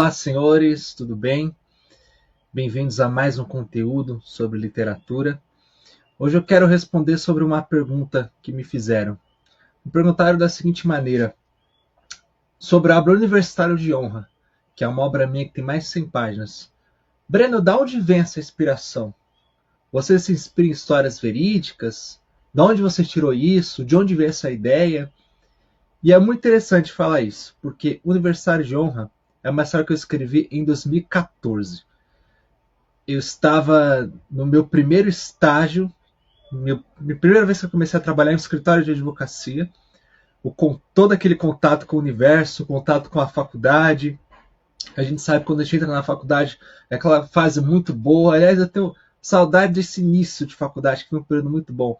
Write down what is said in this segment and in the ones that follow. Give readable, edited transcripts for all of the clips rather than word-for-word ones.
Olá, senhores, tudo bem? Bem-vindos a mais um conteúdo sobre literatura. Hoje eu quero responder sobre uma pergunta que me fizeram. Me perguntaram da seguinte maneira: sobre a obra Universitário de Honra, que é uma obra minha que tem mais de 100 páginas. Breno, de onde vem essa inspiração? Você se inspira em histórias verídicas? De onde você tirou isso? De onde veio essa ideia? E é muito interessante falar isso, porque Universitário de Honra é uma história que eu escrevi em 2014. Eu estava no meu primeiro estágio, minha primeira vez que eu comecei a trabalhar em um escritório de advocacia, com todo aquele contato com o universo, contato com a faculdade. A gente sabe quando a gente entra na faculdade, é aquela fase muito boa. Aliás, eu tenho saudade desse início de faculdade, que foi um período muito bom.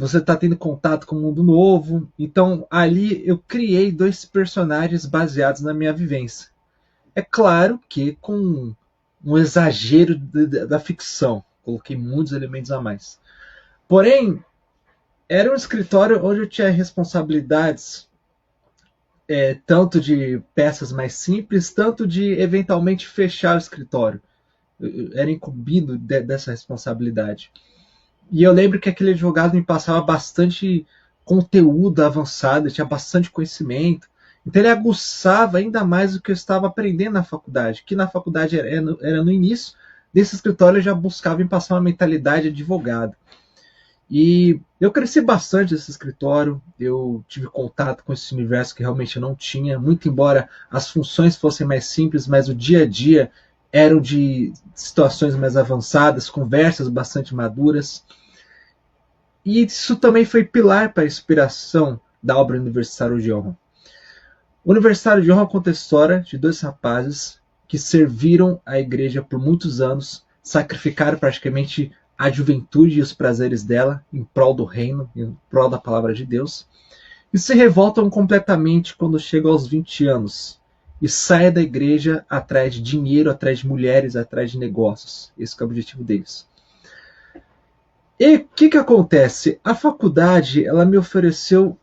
Você está tendo contato com um mundo novo. Então, ali eu criei dois personagens baseados na minha vivência. É claro que com um exagero da ficção. Coloquei muitos elementos a mais. Porém, era um escritório onde eu tinha responsabilidades, tanto de peças mais simples, tanto de eventualmente fechar o escritório. Eu era incumbido dessa responsabilidade. E eu lembro que aquele advogado me passava bastante conteúdo avançado, tinha bastante conhecimento. Então ele aguçava ainda mais o que eu estava aprendendo na faculdade, que na faculdade era no início, desse escritório eu já buscava em passar uma mentalidade de advogado. E eu cresci bastante nesse escritório, eu tive contato com esse universo que realmente eu não tinha, muito embora as funções fossem mais simples, mas o dia a dia eram de situações mais avançadas, conversas bastante maduras. E isso também foi pilar para a inspiração da obra Universitário de Honra. O Universitário de Honra conta a história de dois rapazes que serviram a igreja por muitos anos, sacrificaram praticamente a juventude e os prazeres dela em prol do reino, em prol da palavra de Deus, e se revoltam completamente quando chegam aos 20 anos e saem da igreja atrás de dinheiro, atrás de mulheres, atrás de negócios. Esse é o objetivo deles. E o que acontece? A faculdade ela me ofereceu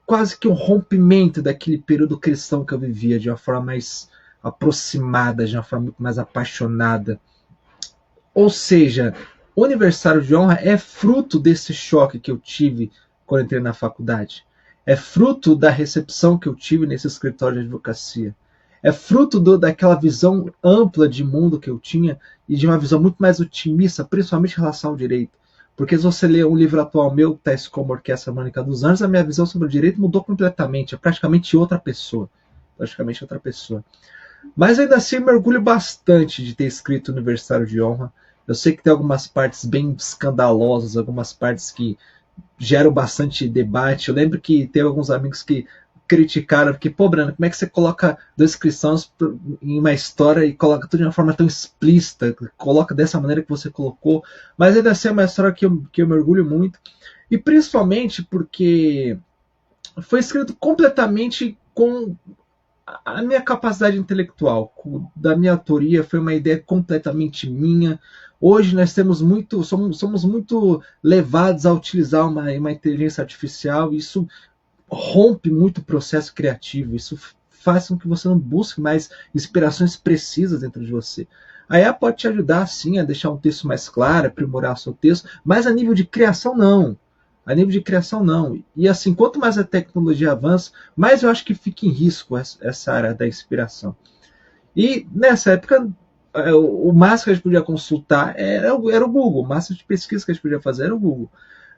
quase que um rompimento daquele período cristão que eu vivia de uma forma mais aproximada, de uma forma muito mais apaixonada. Ou seja, o aniversário de honra é fruto desse choque que eu tive quando entrei na faculdade. É fruto da recepção que eu tive nesse escritório de advocacia. É fruto daquela visão ampla de mundo que eu tinha e de uma visão muito mais otimista, principalmente em relação ao direito. Porque se você ler um livro atual meu, tais como Orquestra Harmônica dos Anjos, a minha visão sobre o direito mudou completamente. É praticamente outra pessoa. Praticamente outra pessoa. Mas ainda assim, eu mergulho bastante de ter escrito Universitário de Honra. Eu sei que tem algumas partes bem escandalosas, algumas partes que geram bastante debate. Eu lembro que teve alguns amigos que criticaram, porque, pô, Breno, como é que você coloca dois cristãos em uma história e coloca tudo de uma forma tão explícita, coloca dessa maneira que você colocou, mas ainda assim é uma história que eu mergulho muito, e principalmente porque foi escrito completamente com a minha capacidade intelectual, da minha autoria, foi uma ideia completamente minha. Hoje nós temos muito, somos muito levados a utilizar uma inteligência artificial, e isso rompe muito o processo criativo, isso faz com que você não busque mais inspirações precisas dentro de você. A IA pode te ajudar, sim, a deixar um texto mais claro, aprimorar o seu texto, mas a nível de criação, não. A nível de criação, não. E assim, quanto mais a tecnologia avança, mais eu acho que fica em risco essa área da inspiração. E nessa época, o máximo que a gente podia consultar era o Google, o máximo de pesquisa que a gente podia fazer era o Google.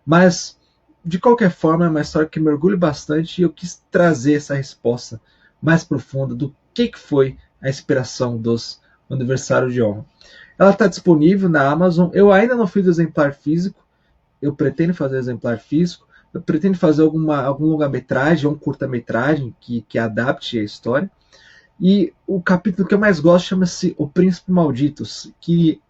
Mas, de qualquer forma, é uma história que mergulha bastante e eu quis trazer essa resposta mais profunda do que foi a inspiração dos Aniversários de Honra. Ela está disponível na Amazon. Eu ainda não fiz o exemplar físico. Eu pretendo fazer o exemplar físico. Eu pretendo fazer algum longa-metragem ou um curta-metragem que adapte a história. E o capítulo que eu mais gosto chama-se O Príncipe Maldito, que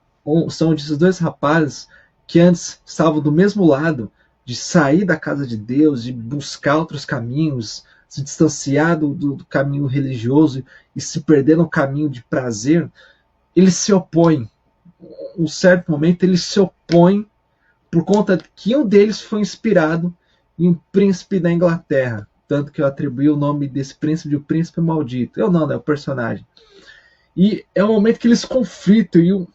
são desses dois rapazes que antes estavam do mesmo lado, de sair da casa de Deus, de buscar outros caminhos, se distanciar do caminho religioso e se perder no caminho de prazer. Eles se opõem. Em um certo momento, eles se opõem por conta que um deles foi inspirado em um príncipe da Inglaterra. Tanto que eu atribuí o nome desse príncipe de O Príncipe Maldito. Eu não, né? O personagem. E é um momento que eles conflitam e o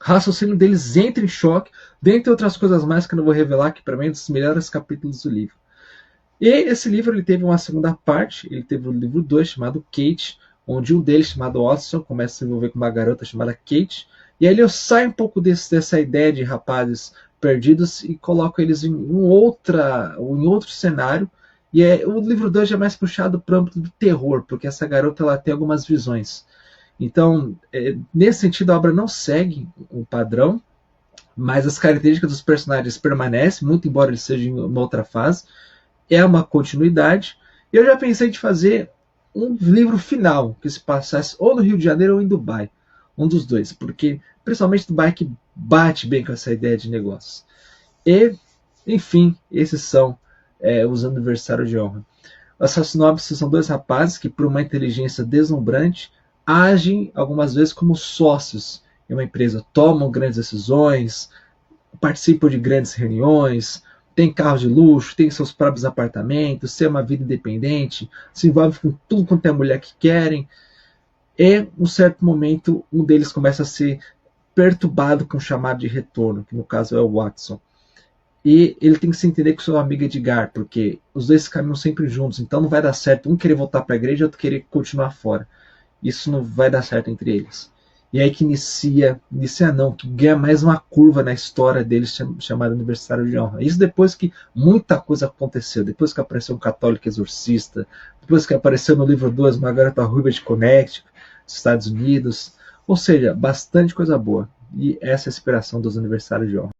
raciocínio deles entra em choque, dentre outras coisas mais que eu não vou revelar, que para mim é um dos melhores capítulos do livro. E esse livro ele teve uma segunda parte, ele teve o livro 2 chamado Kate, onde um deles, chamado Watson, começa a se envolver com uma garota chamada Kate, e aí ele sai um pouco dessa ideia de rapazes perdidos e coloca eles em outro cenário. E o livro 2 é mais puxado para o âmbito do terror, porque essa garota ela tem algumas visões. Então, nesse sentido, a obra não segue o padrão, mas as características dos personagens permanecem, muito embora eles sejam em uma outra fase. É uma continuidade. E eu já pensei de fazer um livro final, que se passasse ou no Rio de Janeiro ou em Dubai. Um dos dois, porque principalmente Dubai que bate bem com essa ideia de negócios. E, enfim, esses são os aniversários de honra. Os sinopses são dois rapazes que, por uma inteligência deslumbrante, agem algumas vezes como sócios em uma empresa, tomam grandes decisões, participam de grandes reuniões, têm carro de luxo, têm seus próprios apartamentos, têm uma vida independente, se envolvem com tudo quanto é mulher que querem. E, em um certo momento, um deles começa a ser perturbado com um chamado de retorno, que no caso é o Watson. E ele tem que se entender com seu amigo Edgar, porque os dois caminham sempre juntos, então não vai dar certo um querer voltar para a igreja e outro querer continuar fora. Isso não vai dar certo entre eles. E aí que inicia não, que ganha mais uma curva na história deles, chamada Aniversário de Honra. Isso depois que muita coisa aconteceu, depois que apareceu um católico exorcista, depois que apareceu no livro 2 uma garota ruiva de Connecticut, dos Estados Unidos, ou seja, bastante coisa boa. E essa é a inspiração dos Aniversários de Honra.